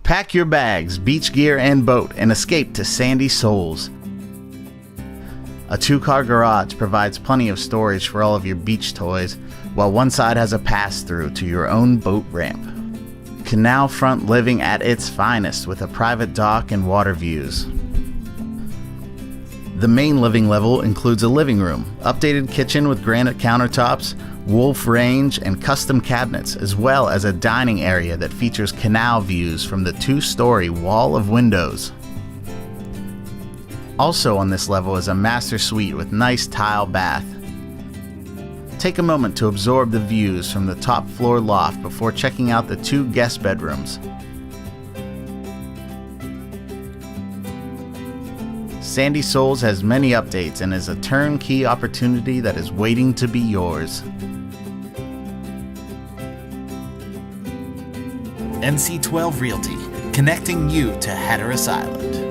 Pack your bags, beach gear, and boat and escape to Sandy Shoals. A 2-car garage provides plenty of storage for all of your beach toys, while one side has a pass-through to your own boat ramp. Canal front living at its finest with a private dock and water views. The main living level includes a living room, updated kitchen with granite countertops, wolf range, and custom cabinets, as well as a dining area that features canal views from the 2-story wall of windows. Also on this level is a master suite with nice tile bath. Take a moment to absorb the views from the top floor loft before checking out the 2 guest bedrooms. Sandy Shoals has many updates and is a turnkey opportunity that is waiting to be yours. NC12 Realty, connecting you to Hatteras Island.